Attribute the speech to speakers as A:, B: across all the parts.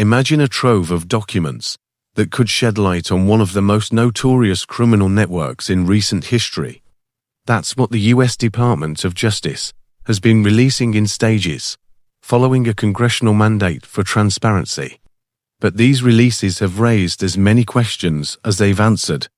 A: Imagine a trove of documents that could shed light on one of the most notorious criminal networks in recent history. That's what the U.S. Department of Justice has been releasing in stages, following a congressional mandate for transparency. But these releases have raised as many questions as they've answered,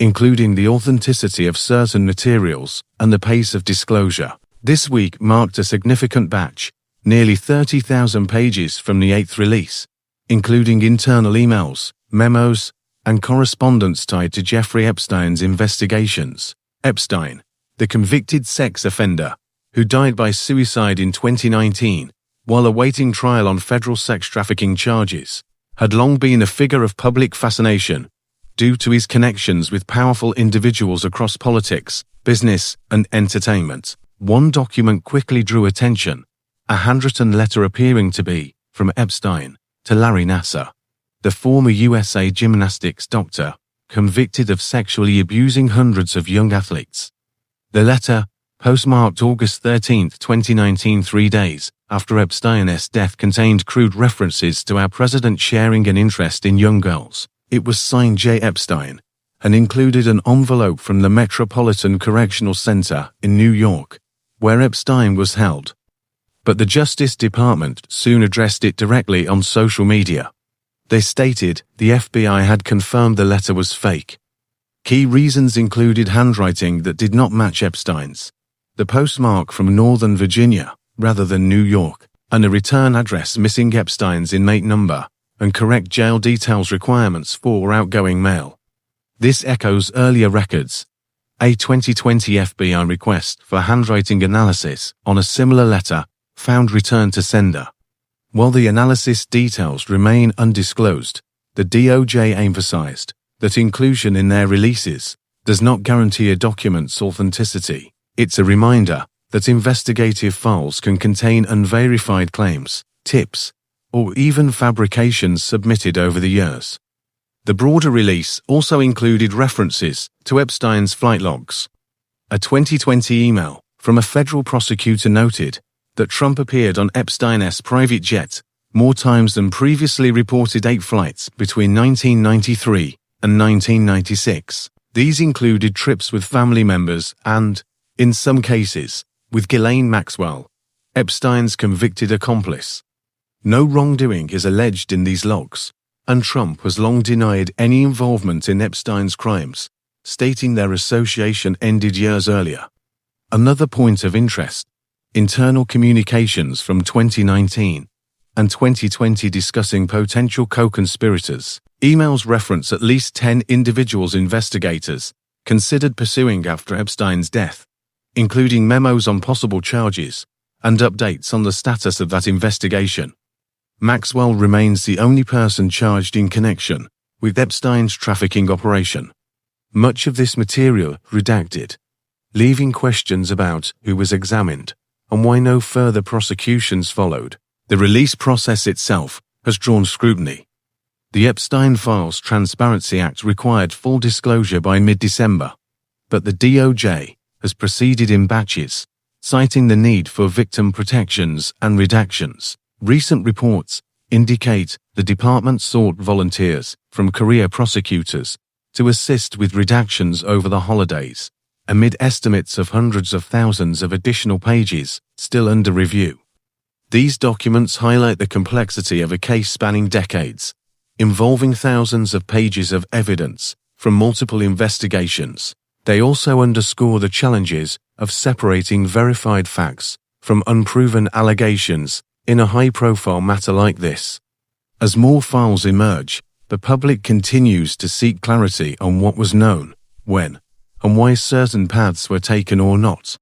A: including the authenticity of certain materials and the pace of disclosure. This week marked a significant batch, nearly 30,000 pages from the 8th release, including internal emails, memos, and correspondence tied to Jeffrey Epstein's investigations. Epstein, the convicted sex offender, who died by suicide in 2019 while awaiting trial on federal sex trafficking charges, had long been a figure of public fascination due to his connections with powerful individuals across politics, business, and entertainment. One document quickly drew attention, a handwritten letter appearing to be from Epstein to Larry Nassar, the former USA gymnastics doctor, convicted of sexually abusing hundreds of young athletes. The letter, postmarked August 13, 2019, 3 days after Epstein's death, contained crude references to our president sharing an interest in young girls. It was signed J. Epstein and included an envelope from the Metropolitan Correctional Center in New York, where Epstein was held. But the Justice Department soon addressed it directly on social media. They stated the FBI had confirmed the letter was fake. Key reasons included handwriting that did not match Epstein's, the postmark from Northern Virginia rather than New York, and a return address missing Epstein's inmate number and correct jail details requirements for outgoing mail. This echoes earlier records. A 2020 FBI request for handwriting analysis on a similar letter found return to sender. While the analysis details remain undisclosed, the DOJ emphasized that inclusion in their releases does not guarantee a document's authenticity. It's a reminder that investigative files can contain unverified claims, tips, or even fabrications submitted over the years. The broader release also included references to Epstein's flight logs. A 2020 email from a federal prosecutor noted that Trump appeared on Epstein's private jet more times than previously reported 8 flights between 1993 and 1996. These included trips with family members and, in some cases, with Ghislaine Maxwell, Epstein's convicted accomplice. No wrongdoing is alleged in these logs, and Trump has long denied any involvement in Epstein's crimes, stating their association ended years earlier. Another point of interest: internal communications from 2019 and 2020 discussing potential co-conspirators. Emails reference at least 10 individuals investigators considered pursuing after Epstein's death, including memos on possible charges and updates on the status of that investigation. Maxwell remains the only person charged in connection with Epstein's trafficking operation. Much of this material redacted, leaving questions about who was examined and why no further prosecutions followed. The release process itself has drawn scrutiny. The Epstein Files Transparency Act required full disclosure by mid-December, but the DOJ has proceeded in batches, citing the need for victim protections and redactions. Recent reports indicate the department sought volunteers from career prosecutors to assist with redactions over the holidays, amid estimates of hundreds of thousands of additional pages still under review. These documents highlight the complexity of a case spanning decades, involving thousands of pages of evidence from multiple investigations. They also underscore the challenges of separating verified facts from unproven allegations in a high-profile matter like this. As more files emerge, the public continues to seek clarity on what was known, when, and why certain paths were taken or not.